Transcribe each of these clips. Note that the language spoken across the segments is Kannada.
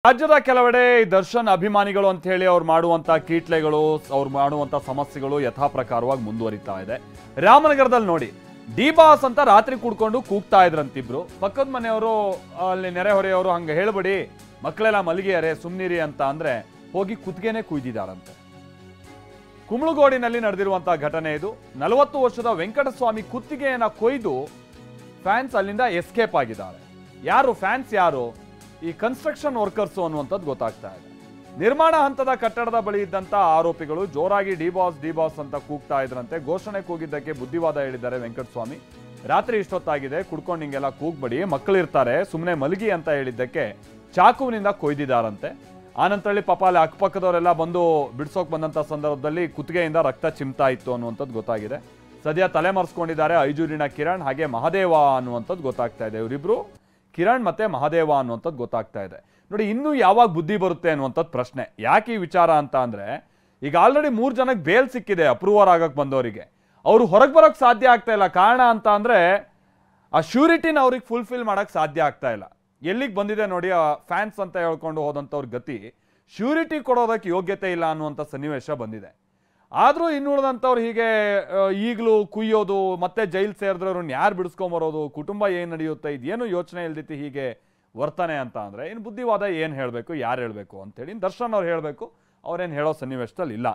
ರಾಜ್ಯದ ಕೆಲವೆಡೆ ದರ್ಶನ್ ಅಭಿಮಾನಿಗಳು ಅಂತ ಹೇಳಿ ಅವ್ರು ಮಾಡುವಂತ ಕೀಟ್ಲೆಗಳು ಅವ್ರು ಮಾಡುವಂತ ಸಮಸ್ಯೆಗಳು ಯಥಾ ಪ್ರಕಾರವಾಗಿ ಮುಂದುವರಿತಾ ಇದೆ. ರಾಮನಗರದಲ್ಲಿ ನೋಡಿ ಡಿ ಬಾಸ್ ಅಂತ ರಾತ್ರಿ ಕುಡ್ಕೊಂಡು ಕೂಗ್ತಾ ಇದ್ರಂತಿಬ್ರು. ಪಕ್ಕದ ಮನೆಯವರು ಅಲ್ಲಿ ನೆರೆಹೊರೆಯವರು ಹಂಗೆ ಹೇಳ್ಬಿಡಿ ಮಕ್ಕಳೆಲ್ಲ ಮಲಗಿಯಾರೆ ಸುಮ್ನಿರಿ ಅಂತ ಅಂದ್ರೆ ಹೋಗಿ ಕುತ್ತಿಗೆನೆ ಕುಯ್ದಿದ್ದಾರಂತೆ. ಕುಂಬಳಗೋಡಿನಲ್ಲಿ ನಡೆದಿರುವಂತಹ ಘಟನೆ ಇದು. 40 ವರ್ಷದ ವೆಂಕಟಸ್ವಾಮಿ ಕುತ್ತಿಗೆಯನ್ನ ಕೊಯ್ದು ಫ್ಯಾನ್ಸ್ ಅಲ್ಲಿಂದ ಎಸ್ಕೇಪ್ ಆಗಿದ್ದಾರೆ. ಯಾರು ಫ್ಯಾನ್ಸ್ ಯಾರು? ಈ ಕನ್ಸ್ಟ್ರಕ್ಷನ್ ವರ್ಕರ್ಸ್ ಅನ್ನುವಂಥದ್ದು ಗೊತ್ತಾಗ್ತಾ ಇದೆ. ನಿರ್ಮಾಣ ಹಂತದ ಕಟ್ಟಡದ ಬಳಿ ಇದ್ದಂತ ಆರೋಪಿಗಳು ಜೋರಾಗಿ ಡಿ ಬಾಸ್ ಅಂತ ಕೂಗ್ತಾ ಇದ್ರಂತೆ. ಘೋಷಣೆ ಕೂಗಿದ್ದಕ್ಕೆ ಬುದ್ಧಿವಾದ ಹೇಳಿದ್ದಾರೆ ವೆಂಕಟಸ್ವಾಮಿ. ರಾತ್ರಿ ಇಷ್ಟೊತ್ತಾಗಿದೆ, ಕುಡ್ಕೊಂಡು ಹಿಂಗೆಲ್ಲ ಕೂಗ್ಬೇಡಿ, ಮಕ್ಕಳಿರ್ತಾರೆ, ಸುಮ್ಮನೆ ಮಲಗಿ ಅಂತ ಹೇಳಿದ್ದಕ್ಕೆ ಚಾಕುವಿನಿಂದ ಕೊಯ್ದಿದ್ದಾರಂತೆ. ಆನಂತರದಲ್ಲಿ ಪಾಪ ಅಲ್ಲಿ ಅಕ್ಕಪಕ್ಕದವರೆಲ್ಲ ಬಂದು ಬಿಡ್ಸೋಕ್ ಬಂದಂತ ಸಂದರ್ಭದಲ್ಲಿ ಕುತ್ತಿಗೆಯಿಂದ ರಕ್ತ ಚಿಮ್ತಾ ಇತ್ತು ಅನ್ನುವಂಥದ್ದು ಗೊತ್ತಾಗಿದೆ. ಸದ್ಯ ತಲೆಮರೆಸ್ಕೊಂಡಿದ್ದಾರೆ ಐಜೂರಿನ ಕಿರಣ್ ಹಾಗೆ ಮಹದೇವ ಅನ್ನುವಂಥದ್ದು ಗೊತ್ತಾಗ್ತಾ ಇದೆ. ಇವರಿಬ್ರು ಕಿರಣ್ ಮತ್ತೆ ಮಹದೇವ ಅನ್ನುವಂಥದ್ದು ಗೊತ್ತಾಗ್ತಾ ಇದೆ. ನೋಡಿ, ಇನ್ನೂ ಯಾವಾಗ ಬುದ್ಧಿ ಬರುತ್ತೆ ಅನ್ನುವಂಥದ್ದು ಪ್ರಶ್ನೆ. ಯಾಕೆ ಈ ವಿಚಾರ ಅಂತ ಅಂದ್ರೆ, ಈಗ ಆಲ್ರೆಡಿ 3 ಜನಕ್ಕೆ ಬೇಲ್ ಸಿಕ್ಕಿದೆ ಅಪ್ರೂವರ್ ಆಗಕ್ಕೆ ಬಂದವರಿಗೆ. ಅವರು ಹೊರಗೆ ಬರೋಕ್ಕೆ ಸಾಧ್ಯ ಆಗ್ತಾ ಇಲ್ಲ. ಕಾರಣ ಅಂತ ಅಂದ್ರೆ ಆ ಶ್ಯೂರಿಟಿನ ಅವ್ರಿಗೆ ಫುಲ್ಫಿಲ್ ಮಾಡಕ್ ಸಾಧ್ಯ ಆಗ್ತಾ ಇಲ್ಲ. ಎಲ್ಲಿಗೆ ಬಂದಿದೆ ನೋಡಿ, ಆ ಫ್ಯಾನ್ಸ್ ಅಂತ ಹೇಳ್ಕೊಂಡು ಹೋದಂಥವ್ರ ಗತಿ. ಶ್ಯೂರಿಟಿ ಕೊಡೋದಕ್ಕೆ ಯೋಗ್ಯತೆ ಇಲ್ಲ ಅನ್ನುವಂಥ ಸನ್ನಿವೇಶ ಬಂದಿದೆ. ಆದರೂ ಇನ್ನುಳಿದಂಥವ್ರು ಹೀಗೆ ಈಗಲೂ ಕುಯ್ಯೋದು, ಮತ್ತೆ ಜೈಲ್ ಸೇರಿದ್ರೆ ಅವ್ರನ್ನ ಯಾರು ಬಿಡಿಸ್ಕೊಂಬರೋದು, ಕುಟುಂಬ ಏನು ನಡೆಯುತ್ತೆ, ಇದೇನು ಯೋಚನೆ ಇಲ್ದಿತ್ತು ಹೀಗೆ ವರ್ತನೆ ಅಂತ ಅಂದರೆ ಇನ್ನು ಬುದ್ಧಿವಾದ ಏನು ಹೇಳಬೇಕು, ಯಾರು ಹೇಳಬೇಕು ಅಂತೇಳಿ ದರ್ಶನ್ ಅವ್ರು ಹೇಳಬೇಕು. ಅವ್ರೇನು ಹೇಳೋ ಸನ್ನಿವೇಶದಲ್ಲಿ ಇಲ್ಲ.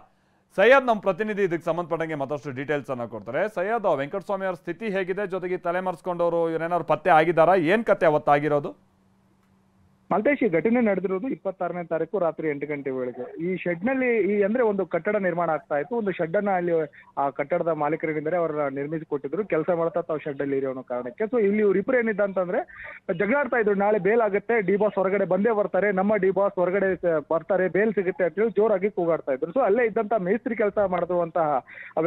ಸೈಯದ್ ನಮ್ಮ ಪ್ರತಿನಿಧಿ ಇದಕ್ಕೆ ಸಂಬಂಧಪಟ್ಟಂಗೆ ಮತ್ತಷ್ಟು ಡೀಟೇಲ್ಸ್ ಅನ್ನು ಕೊಡ್ತಾರೆ. ಸೈಯದ್, ವೆಂಕಟಸ್ವಾಮಿ ಅವ್ರ ಸ್ಥಿತಿ ಹೇಗಿದೆ? ಜೊತೆಗೆ ತಲೆಮರೆಸ್ಕೊಂಡವರು ಇವರೇನಾದ್ರು ಪತ್ತೆ ಆಗಿದ್ದಾರಾ? ಏನು ಕತೆ ಅವತ್ತಾಗಿರೋದು? ಮಲ್ತೇಶ್, ಈ ಘಟನೆ ನಡೆದಿರೋದು 26ನೇ ತಾರೀಕು ರಾತ್ರಿ 8 ಗಂಟೆ ವೇಳೆಗೆ. ಈ ಶೆಡ್ ನಲ್ಲಿ ಅಂದ್ರೆ ಒಂದು ಕಟ್ಟಡ ನಿರ್ಮಾಣ ಆಗ್ತಾ ಇತ್ತು. ಒಂದು ಶೆಡ್ ಅನ್ನ ಅಲ್ಲಿ ಆ ಕಟ್ಟಡದ ಮಾಲೀಕರೇನಿದ್ದಾರೆ ಅವರ ನಿರ್ಮಿಸಿ ಕೊಟ್ಟಿದ್ರು. ಕೆಲಸ ಮಾಡ್ತಾ ತಾವು ಶೆಡ್ ಅಲ್ಲಿ ಇರೋ ಕಾರಣಕ್ಕೆ. ಸೊ ಇಲ್ಲಿ ಇವ್ರಿಬ್ರು ಏನಿದ್ದ ಅಂತಂದ್ರೆ ಜಗಳಾಡ್ತಾ ಇದ್ರು. ನಾಳೆ ಬೇಲ್ ಆಗುತ್ತೆ, ಡಿ ಬಾಸ್ ಹೊರಗಡೆ ಬಂದೇ ಬರ್ತಾರೆ, ನಮ್ಮ ಡಿ ಬಾಸ್ ಹೊರಗಡೆ ಬರ್ತಾರೆ, ಬೇಲ್ ಸಿಗುತ್ತೆ ಅಂತ ಹೇಳಿ ಜೋರಾಗಿ ಕೂಗಾಡ್ತಾ ಇದ್ರು. ಸೊ ಅಲ್ಲೇ ಇದ್ದಂತ ಮೇಸ್ತ್ರಿ ಕೆಲಸ ಮಾಡಿರುವಂತಹ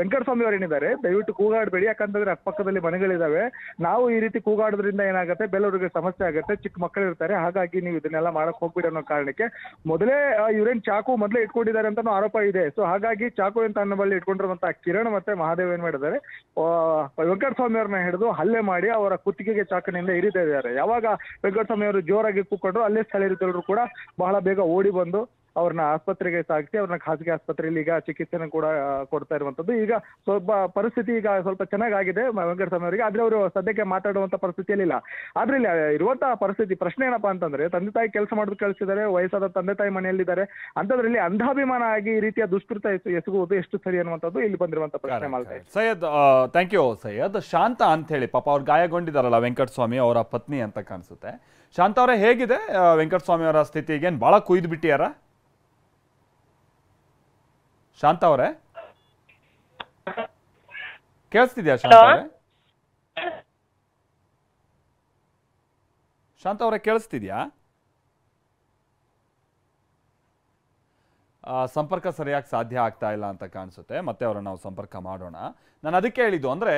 ವೆಂಕಟಸ್ವಾಮಿ ಅವರು ಏನಿದ್ದಾರೆ, ದಯವಿಟ್ಟು ಕೂಗಾಡಬೇಡಿ, ಯಾಕಂತಂದ್ರೆ ಅಕ್ಕಪಕ್ಕದಲ್ಲಿ ಮನೆಗಳಿದಾವೆ, ನಾವು ಈ ರೀತಿ ಕೂಗಾಡೋದ್ರಿಂದ ಏನಾಗುತ್ತೆ, ಬೇಲೂರಿಗೆ ಸಮಸ್ಯೆ ಆಗುತ್ತೆ, ಚಿಕ್ಕ ಮಕ್ಕಳು ಇರ್ತಾರೆ, ಹಾಗಾಗಿ ನೀವು ಇದನ್ನೆಲ್ಲ ಮಾಡಕ್ ಹೋಗ್ಬಿಡಿ ಅನ್ನೋ ಕಾರಣಕ್ಕೆ ಮೊದಲೇ ಇವ್ರೇನ್ ಚಾಕು ಮೊದಲೇ ಇಟ್ಕೊಂಡಿದ್ದಾರೆ ಅಂತ ಆರೋಪ ಇದೆ. ಸೊ ಹಾಗಾಗಿ ಚಾಕು ಅಂತ ಅನ್ನೋ ಬಳಿ ಇಟ್ಕೊಂಡಿರುವಂತಹ ಕಿರಣ್ ಮತ್ತೆ ಮಹಾದೇವ್ ಏನ್ ಮಾಡಿದ್ದಾರೆ, ವೆಂಕಟಸ್ವಾಮಿ ಅವ್ರನ್ನ ಹಿಡಿದು ಹಲ್ಲೆ ಮಾಡಿ ಅವರ ಕುತ್ತಿಗೆಗೆ ಚಾಕುನಿಂದ ಇರಿತಾ ಇದ್ದಾರೆ. ಯಾವಾಗ ವೆಂಕಟಸ್ವಾಮಿ ಅವರು ಜೋರಾಗಿ ಕೂತ್ಕೊಂಡ್ರು, ಅಲ್ಲೇ ಸ್ಥಳೀಯರು ಕೂಡ ಬಹಳ ಬೇಗ ಓಡಿ ಬಂದು ಅವ್ರನ್ನ ಆಸ್ಪತ್ರೆಗೆ ಸಾಗಿಸಿ ಅವ್ರನ್ನ ಖಾಸಗಿ ಆಸ್ಪತ್ರೆಯಲ್ಲಿ ಈಗ ಚಿಕಿತ್ಸೆನ ಕೂಡ ಕೊಡ್ತಾ ಇರುವಂತದ್ದು. ಈಗ ಸ್ವಲ್ಪ ಪರಿಸ್ಥಿತಿ ಈಗ ಸ್ವಲ್ಪ ಚೆನ್ನಾಗಿದೆ ವೆಂಕಟಸ್ವಾಮಿ ಅವರಿಗೆ, ಆದ್ರೆ ಅವರು ಸದ್ಯಕ್ಕೆ ಮಾತಾಡುವಂತ ಪರಿಸ್ಥಿತಿಯಲ್ಲಿ ಇಲ್ಲ. ಆದ್ರೆ ಇಲ್ಲಿ ಇರುವಂತಹ ಪರಿಸ್ಥಿತಿ ಪ್ರಶ್ನೆ ಏನಪ್ಪಾ ಅಂತಂದ್ರೆ, ತಂದೆ ತಾಯಿ ಕೆಲಸ ಮಾಡೋದು ಕಳಿಸಿದ್ದಾರೆ, ವಯಸ್ಸಾದ ತಂದೆ ತಾಯಿ ಮನೆಯಲ್ಲಿದ್ದಾರೆ, ಅಂತದ್ರಲ್ಲಿ ಅಂಧಾಭಿಮಾನ ಆಗಿ ಈ ರೀತಿಯ ದುಷ್ಕೃತ ಎಸಗುವುದು ಎಷ್ಟು ಸರಿ ಅನ್ನುವಂಥದ್ದು ಇಲ್ಲಿ ಬಂದಿರುವಂತ ಪ್ರಶ್ನೆ. ಮಾಡ್ತಾರೆ ಸೈಯದ್, ಥ್ಯಾಂಕ್ ಯು ಸೈಯದ್. ಶಾಂತ ಅಂತ ಹೇಳಿ ಪಾಪ ಅವ್ರು ಗಾಯಗೊಂಡಿದ್ದಾರಲ್ಲ ವೆಂಕಟಸ್ವಾಮಿ ಅವರ ಪತ್ನಿ ಅಂತ ಕಾಣಿಸುತ್ತೆ. ಶಾಂತ ಅವರೇ, ಹೇಗಿದೆ ವೆಂಕಟಸ್ವಾಮಿ ಅವರ ಸ್ಥಿತಿ? ಈಗೇನು ಬಹಳ ಕುಯ್ದು ಬಿಟ್ಟಿಯಾರ ಶಾಂತ ಅವರೇ? ಕೇಳಿಸ್ತಿದ್ಯಾ ಶಾಂತ ಅವರೇ? ಶಾಂತ ಅವರೇ ಕೇಳಿಸ್ತಿದ್ಯಾ? ಸಂಪರ್ಕ ಸರಿಯಾಗಿ ಸಾಧ್ಯ ಆಗ್ತಾ ಇಲ್ಲ ಅಂತ ಕಾಣಿಸುತ್ತೆ. ಮತ್ತೆ ಅವರನ್ನು ನಾವು ಸಂಪರ್ಕ ಮಾಡೋಣ. ನಾನು ಅದಕ್ಕೆ ಹೇಳಿದ್ದು, ಅಂದರೆ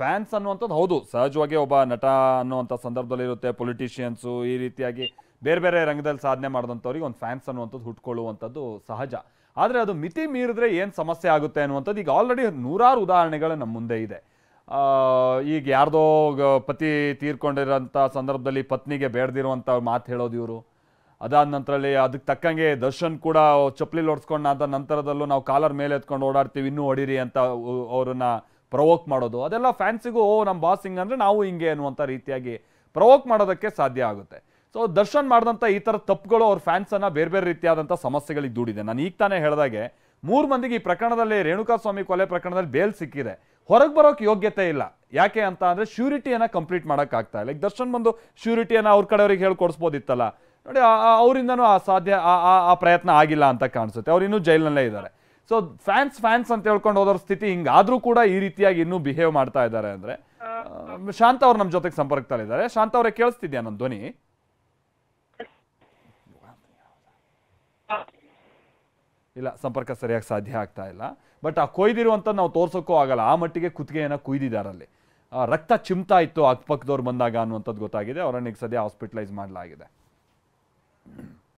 ಫ್ಯಾನ್ಸ್ ಅನ್ನುವಂಥದ್ದು ಹೌದು, ಸಹಜವಾಗಿ ಒಬ್ಬ ನಟ ಅನ್ನುವಂಥ ಸಂದರ್ಭದಲ್ಲಿ ಇರುತ್ತೆ. ಪೊಲಿಟಿಷಿಯನ್ಸು ಈ ರೀತಿಯಾಗಿ ಬೇರೆ ಬೇರೆ ರಂಗದಲ್ಲಿ ಸಾಧನೆ ಮಾಡಿದಂಥವ್ರಿಗೆ ಒಂದು ಫ್ಯಾನ್ಸ್ ಅನ್ನುವಂಥದ್ದು ಹುಟ್ಕೊಳ್ಳುವಂಥದ್ದು ಸಹಜ. ಆದರೆ ಅದು ಮಿತಿ ಮೀರಿದ್ರೆ ಏನು ಸಮಸ್ಯೆ ಆಗುತ್ತೆ ಅನ್ನುವಂಥದ್ದು ಈಗ ಆಲ್ರೆಡಿ 100 ಉದಾಹರಣೆಗಳು ನಮ್ಮ ಮುಂದೆ ಇದೆ. ಈಗ ಯಾರ್ದೋ ಪತಿ ತೀರ್ಕೊಂಡಿರೋಂಥ ಸಂದರ್ಭದಲ್ಲಿ ಪತ್ನಿಗೆ ಬೇಡದಿರುವಂಥ ಮಾತು ಹೇಳೋದು ಇವರು. ಅದಾದ ನಂತರದಲ್ಲಿ ಅದಕ್ಕೆ ತಕ್ಕಂಗೆ ದರ್ಶನ್ ಕೂಡ ಚಪ್ಪಲಿ ಹೊಡ್ಸ್ಕೊಂಡ ನಂತರದಲ್ಲೂ ನಾವು ಕಾಲರ್ ಮೇಲೆ ಎತ್ಕೊಂಡು ಓಡಾಡ್ತೀವಿ, ಇನ್ನೂ ಹೊಡೀರಿ ಅಂತ ಅವ್ರನ್ನ ಪ್ರವೋಕ್ ಮಾಡೋದು. ಅದೆಲ್ಲ ಫ್ಯಾನ್ಸಿಗೂ ನಮ್ಮ ಬಾಸ್ ಹಿಂಗೆ ಅಂದರೆ ನಾವು ಹಿಂಗೆ ಅನ್ನುವಂಥ ರೀತಿಯಾಗಿ ಪ್ರವೋಕ್ ಮಾಡೋದಕ್ಕೆ ಸಾಧ್ಯ ಆಗುತ್ತೆ. ಸೊ ದರ್ಶನ್ ಮಾಡಿದಂಥ ಈ ಥರ ತಪ್ಪುಗಳು ಅವ್ರ ಫ್ಯಾನ್ಸನ್ನು ಬೇರೆ ಬೇರೆ ರೀತಿಯಾದಂಥ ಸಮಸ್ಯೆಗಳಿಗೆ ದೂಡಿದೆ. ನಾನು ಈಗ ತಾನೇ ಹೇಳಿದಾಗೆ 3 ಮಂದಿಗೆ ಈ ಪ್ರಕರಣದಲ್ಲಿ, ರೇಣುಕಾಸ್ವಾಮಿ ಕೊಲೆ ಪ್ರಕರಣದಲ್ಲಿ ಬೇಲ್ ಸಿಕ್ಕಿದೆ. ಹೊರಗೆ ಬರೋಕ್ಕೆ ಯೋಗ್ಯತೆ ಇಲ್ಲ. ಯಾಕೆ ಅಂತ ಅಂದರೆ ಶ್ಯೂರಿಟಿಯನ್ನು ಕಂಪ್ಲೀಟ್ ಮಾಡೋಕ್ಕಾಗ್ತಾ ಇಲ್ಲ. ಈಗ ದರ್ಶನ್ ಬಂದು ಶ್ಯೂರಿಟಿಯನ್ನು ಅವ್ರ ಕಡೆಯವ್ರಿಗೆ ಹೇಳ್ಕೊಡಿಸ್ಬೋದಿತ್ತಲ್ಲ. ನೋಡಿ, ಅವರಿಂದನೂ ಆ ಪ್ರಯತ್ನ ಆಗಿಲ್ಲ ಅಂತ ಕಾಣಿಸುತ್ತೆ. ಅವ್ರು ಇನ್ನೂ ಜೈಲಿನಲ್ಲೇ ಇದ್ದಾರೆ. ಸೊ ಫ್ಯಾನ್ಸ್ ಅಂತ ಹೇಳ್ಕೊಂಡು ಹೋದವ್ರ ಸ್ಥಿತಿ ಹಿಂಗಾದರೂ ಕೂಡ ಈ ರೀತಿಯಾಗಿ ಇನ್ನೂ ಬಿಹೇವ್ ಮಾಡ್ತಾ ಇದ್ದಾರೆ ಅಂದರೆ, ಶಾಂತ ಅವ್ರು ನಮ್ಮ ಜೊತೆಗೆ ಸಂಪರ್ಕದಲ್ಲಿದ್ದಾರೆ. ಶಾಂತ ಅವರೇ, ಕೇಳಿಸ್ತಿದ್ಯಾ ನನ್ನ ಧ್ವನಿ? ಇಲ್ಲ, ಸಂಪರ್ಕ ಸರಿಯಾಗಿ ಸಾಧ್ಯ ಆಗ್ತಾ ಇಲ್ಲ. ಬಟ್ ಆ ಕೊಯ್ದಿರುವಂಥದ್ದು ನಾವು ತೋರ್ಸೋಕ್ಕೂ ಆಗಲ್ಲ. ಆ ಮಟ್ಟಿಗೆ ಕುತ್ತಿಗೆಯನ್ನು ಕುಯ್ದಿದ್ದಾರಲ್ಲಿ. ರಕ್ತ ಚಿಮ್ತಾ ಇತ್ತು ಅಕ್ಕಪಕ್ಕದವ್ರು ಬಂದಾಗ ಅನ್ನುವಂಥದ್ದು ಗೊತ್ತಾಗಿದೆ. ಅವರನ್ನ ಈಗ ಸದ್ಯ ಹಾಸ್ಪಿಟಲೈಸ್ ಮಾಡಲಾಗಿದೆ.